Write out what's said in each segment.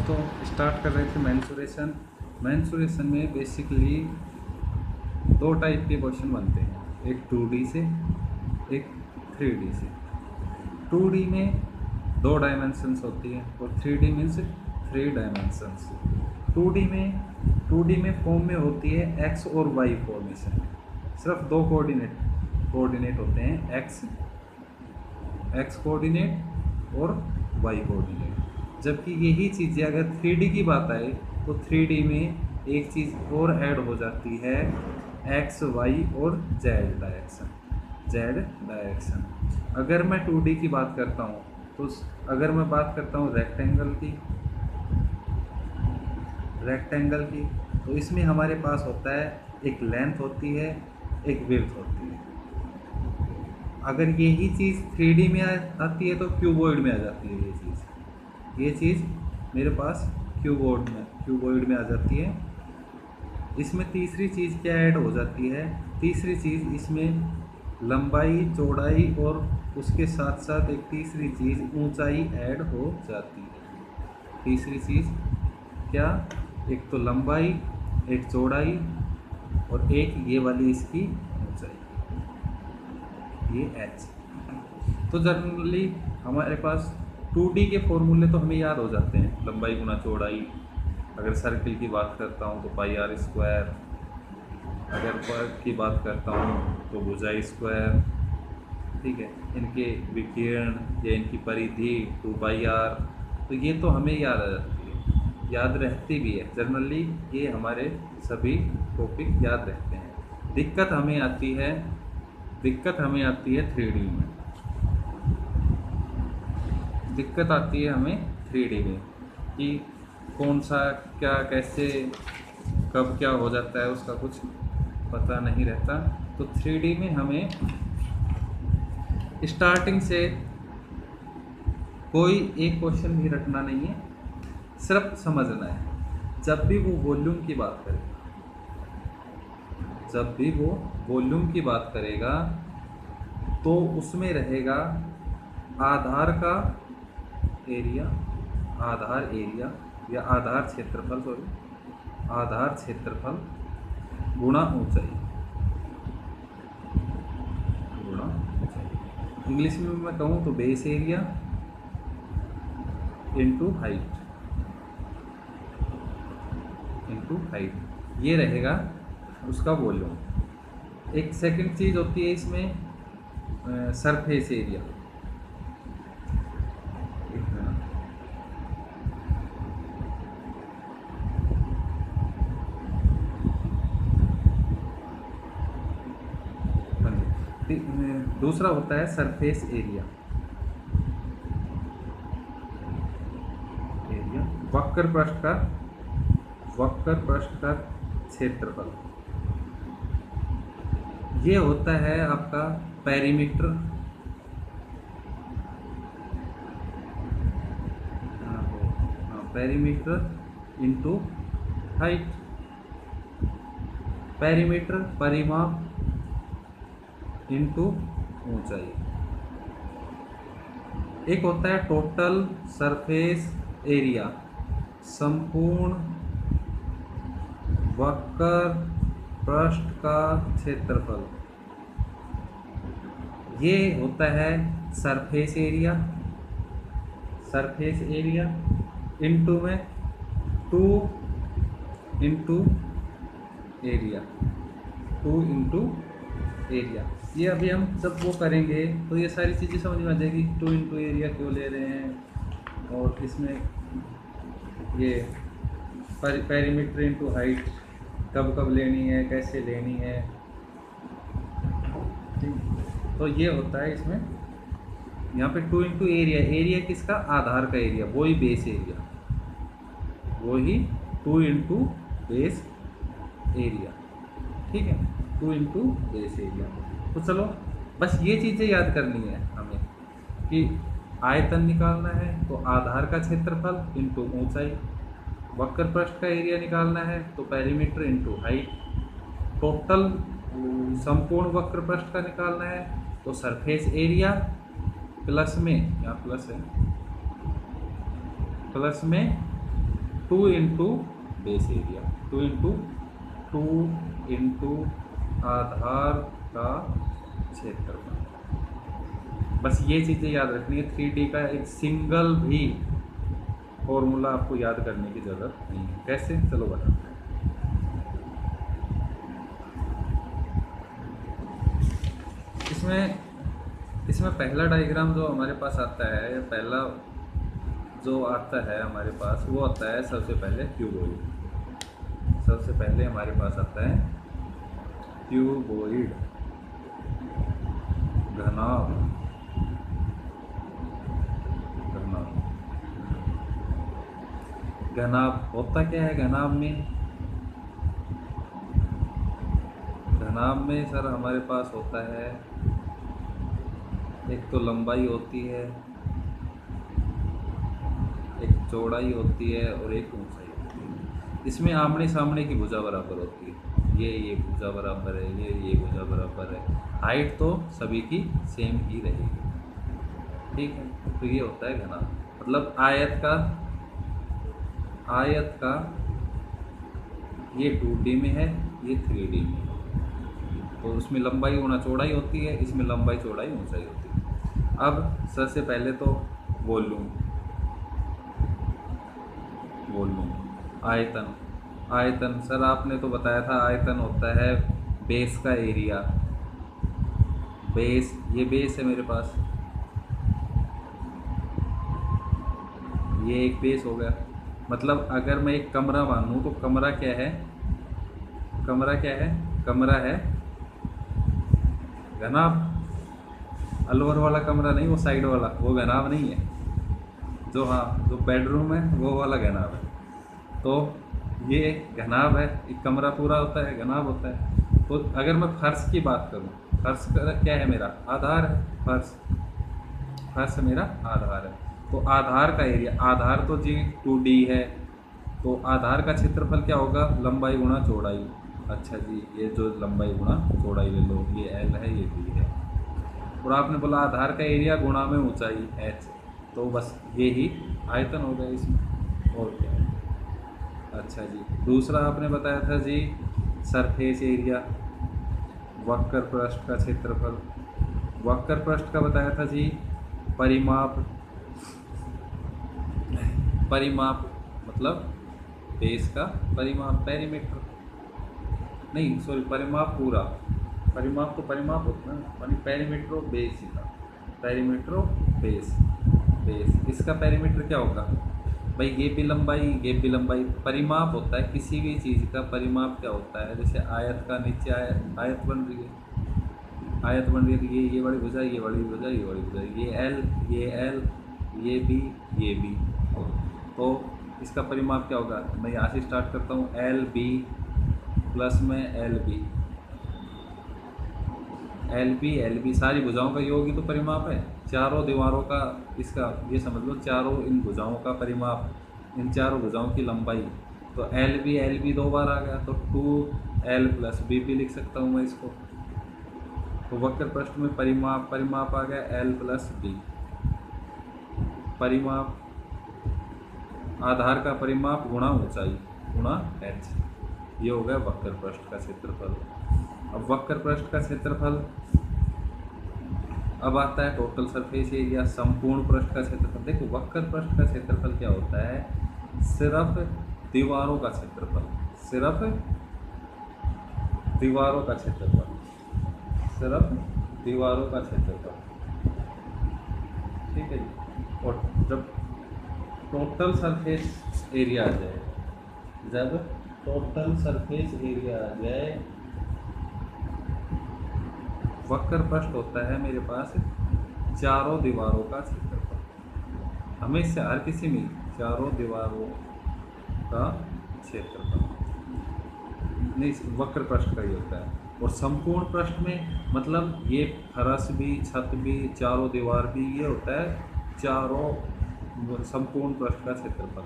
दोस्तों स्टार्ट कर रहे थे मेंसुरेशन। मेंसुरेशन में बेसिकली दो टाइप के क्वेश्चन बनते हैं, एक 2D से एक 3D से। 2D में 2 डायमेंशंस होती है और 3D मीन्स 3 डायमेंशंस। 2D में फॉर्म में होती है एक्स और वाई फॉर्मेशन, सिर्फ दो कोऑर्डिनेट होते हैं, एक्स कोऑर्डिनेट और वाई कोऑर्डिनेट। जबकि यही चीज़ें अगर 3D की बात आए तो 3D में एक चीज़ और ऐड हो जाती है, एक्स वाई और जेड डायरेक्शन। अगर मैं 2D की बात करता हूँ तो अगर मैं बात करता हूँ रेक्टेंगल की तो इसमें हमारे पास होता है एक लेंथ होती है, एक विड्थ होती है। अगर यही चीज़ 3D में आती है तो क्यूबॉइड में आ जाती है। ये चीज़ मेरे पास क्यूबॉइड में आ जाती है। इसमें तीसरी चीज़ क्या ऐड हो जाती है? तीसरी चीज़ इसमें लंबाई, चौड़ाई और उसके साथ साथ एक तीसरी चीज़ ऊंचाई ऐड हो जाती है। तीसरी चीज़ क्या? एक तो लंबाई, एक चौड़ाई और एक ये वाली इसकी ऊंचाई, ये h। तो जनरली हमारे पास 2D के फॉर्मूले तो हमें याद हो जाते हैं, लंबाई गुना चौड़ाई। अगर सर्किल की बात करता हूँ तो पाई r स्क्वायर, अगर वर्ग की बात करता हूँ तो भुजाई स्क्वायर, ठीक है। इनके विकिरण या इनकी परिधि 2 पाई r, तो ये तो हमें याद आ जाती है, याद रहती भी है। जनरली ये हमारे सभी टॉपिक याद रहते हैं। दिक्कत हमें आती है 3D में। दिक्कत आती है हमें 3D में कि कौन सा क्या कैसे कब क्या हो जाता है, उसका कुछ पता नहीं रहता। तो 3D में हमें स्टार्टिंग से कोई एक क्वेश्चन भी रटना नहीं है, सिर्फ समझना है। जब भी वो वॉल्यूम की बात करेगा तो उसमें रहेगा आधार एरिया या आधार क्षेत्रफल गुणा ऊंचाई। इंग्लिश में मैं कहूँ तो बेस एरिया इंटू हाइट, ये रहेगा उसका वॉल्यूम। एक सेकंड चीज़ होती है इसमें सरफेस एरिया। दूसरा होता है सरफेस एरिया, वक्र पृष्ठ का क्षेत्रफल। ये होता है आपका perimeter, perimeter into height. Perimeter परिमाप इंटू ऊंचाई। एक होता है टोटल सरफेस एरिया, संपूर्ण वक्र पृष्ठ का क्षेत्रफल। ये होता है सरफेस एरिया इंटू में 2 इंटू एरिया। ये अभी हम जब वो करेंगे तो ये सारी चीज़ें समझ में आ जाएगी, 2 इंटू एरिया क्यों ले रहे हैं, और इसमें ये पेरीमीटर इंटू हाइट कब लेनी है, कैसे लेनी है। तो ये होता है इसमें, यहाँ पे 2 इंटू एरिया किसका? आधार का एरिया, वही बेस एरिया, वही 2 इंटू बेस एरिया, ठीक है, 2 इंटू बेस एरिया। तो चलो बस ये चीज़ें याद करनी है हमें कि आयतन निकालना है तो आधार का क्षेत्रफल इंटू ऊंचाई, वक्र पृष्ठ का एरिया निकालना है तो पेरीमीटर इंटू हाइट, टोटल संपूर्ण वक्र पृष्ठ का निकालना है तो सरफेस एरिया प्लस में, यहाँ प्लस है, प्लस में 2 इंटू बेस एरिया, 2 इंटू आधार का क्षेत्रफल। बस ये चीज़ें याद रखनी है। 3D का एक सिंगल भी फॉर्मूला आपको याद करने की ज़रूरत नहीं है। कैसे, चलो बताते हैं। इसमें पहला डायग्राम जो हमारे पास आता है, पहला जो आता है हमारे पास, वो आता है सबसे पहले क्यूबॉइड। सबसे पहले हमारे पास आता है क्यूबॉइड घनाभ। घनाभ होता क्या है? घनाभ में सर हमारे पास होता है, एक तो लंबाई होती है, एक चौड़ाई होती है और एक ऊंचाई होती है। इसमें आमने सामने की भुजा बराबर होती है। ये भुजा बराबर है, ये भुजा बराबर है। हाइट तो सभी की सेम ही रहेगी, ठीक है। तो ये होता है घनाभ। मतलब आयत का ये 2D में है, ये 3D में है। तो उसमें लंबाई गुणा चौड़ाई होती है, इसमें लंबाई चौड़ाई ऊंचाई होती है। अब सबसे पहले तो वॉल्यूम, आयतन सर आपने तो बताया था, आयतन होता है बेस का एरिया। बेस, ये बेस है मेरे पास, ये एक बेस हो गया। मतलब अगर मैं एक कमरा मानूं तो कमरा क्या है? कमरा है घनाभ। अलवर वाला कमरा नहीं, वो साइड वाला, वो घनाभ नहीं है। जो बेडरूम है वो वाला घनाभ है। तो ये घनाभ है, एक कमरा पूरा होता है, घनाभ होता है। तो अगर मैं फर्श की बात करूं, फर्श क्या है मेरा? आधार है। फर्श मेरा आधार है। तो आधार का एरिया, आधार तो जी 2D है, तो आधार का क्षेत्रफल क्या होगा? लंबाई गुणा चौड़ाई। अच्छा जी, ये जो लंबाई गुणा चौड़ाई ले लो, ये L है, ये B है। और आपने बोला आधार का एरिया गुणा में ऊंचाई H, तो बस ये ही आयतन हो गया इसमें, और क्या है। अच्छा जी, दूसरा आपने बताया था जी सरफेस एरिया, वक्र पृष्ठ का क्षेत्रफल। वक्र पृष्ठ का बताया था जी परिमाप मतलब बेस का परिमाप, पेरीमीटर नहीं, सॉरी, परिमाप पूरा। परिमाप तो परिमाप होता है, पेरीमीटर बेस ही था। पेरीमीटर बेस, इसका पेरीमीटर क्या होगा भाई? ये भी लंबाई। परिमाप होता है किसी भी चीज़ का, परिमाप क्या होता है? जैसे आयत का, नीचे आयत बन रही है, तो ये बड़ी भुजा, ये बड़ी भुजा, ये बड़ी भुजा, ये L, ये B। तो इसका परिमाप क्या होगा? मैं यहाँ से स्टार्ट करता हूँ, LB प्लस में LB सारी भुजाओं का योग ही तो परिमाप है। चारों दीवारों का, इसका ये समझ लो, चारों इन भुजाओं का परिमाप, इन चारों भुजाओं की लंबाई। तो LB 2 बार आ गया, तो 2L प्लस B भी लिख सकता हूँ मैं इसको। तो वक्र पृष्ठ में परिमाप आ गया L प्लस B। परिमाप, आधार का परिमाप गुणा ऊंचाई गुणा H, ये हो गया वक्र पृष्ठ का क्षेत्रफल। अब वक्र पृष्ठ का क्षेत्रफल, अब आता है टोटल सरफेस एरिया, संपूर्ण पृष्ठ का क्षेत्रफल। देखो वक्र पृष्ठ का क्षेत्रफल क्या होता है? सिर्फ दीवारों का क्षेत्रफल, ठीक है जी। और जब टोटल सरफेस एरिया आ जाए, वक्र पृष्ठ होता है मेरे पास चारों दीवारों का क्षेत्रफल। हमेशा हर किसी में चारों दीवारों का क्षेत्रफल नहीं, वक्र पृष्ठ का ही होता है। और संपूर्ण पृष्ठ में मतलब ये फर्श भी, छत भी, चारों दीवार भी, ये होता है चारों संपूर्ण पृष्ठ का क्षेत्रफल।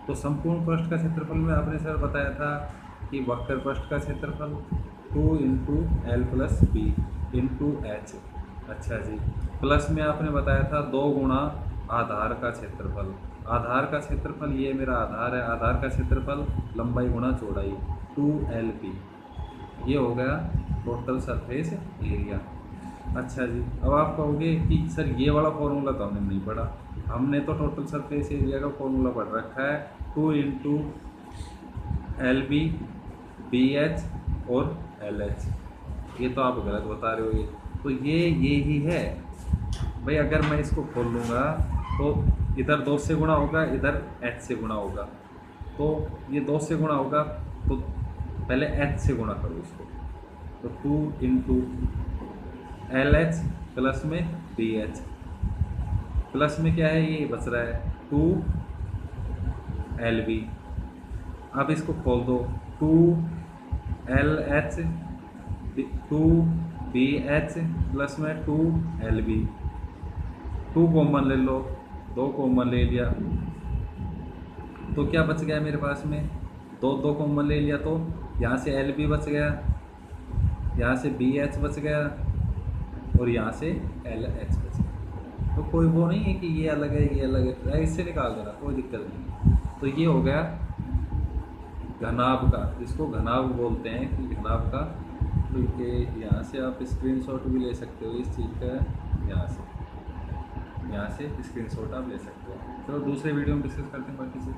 तो संपूर्ण पृष्ठ का क्षेत्रफल में आपने सर बताया था कि वक्र पृष्ठ का क्षेत्रफल 2 into L plus B into H। अच्छा जी, प्लस में आपने बताया था 2 गुणा आधार का क्षेत्रफल, आधार का क्षेत्रफल, ये मेरा आधार है, आधार का क्षेत्रफल लंबाई गुणा चौड़ाई 2LP, ये हो गया टोटल सरफेस एरिया। अच्छा जी, अब आप कहोगे कि सर ये वाला फॉर्मूला तो हमने नहीं पढ़ा। हमने तो टोटल सरफेस एरिया का फॉर्मूला पढ़ रखा है 2 × LB BH और LH। ये तो आप गलत बता रहे हो। ये तो ये ही है भाई। अगर मैं इसको खोल लूँगा तो इधर 2 से गुणा होगा, इधर H से गुणा होगा। तो ये 2 से गुणा होगा तो पहले H से गुणा करो इसको, तो 2 × LH प्लस में BH, प्लस में क्या है ये बच रहा है 2LB। अब इसको खोल दो, 2LH 2BH प्लस में 2LB, 2 कॉमन ले लो, 2 कॉमन ले लिया तो क्या बच गया मेरे पास में, 2 कॉमन ले लिया तो यहाँ से LB बच गया, यहाँ से BH बच गया और यहाँ से LH बच गया। तो कोई वो नहीं है कि ये अलग है ये अलग है, इससे निकाल देना, कोई दिक्कत नहीं। तो ये हो गया घनाभ का, जिसको घनाभ बोलते हैं कि घनाभ का। तो ये यहाँ से आप स्क्रीनशॉट भी ले सकते हो इस चीज़ का, यहाँ से स्क्रीनशॉट आप ले सकते हो। चलो दूसरे वीडियो में डिस्कस करते हैं बाकी चीज़ें।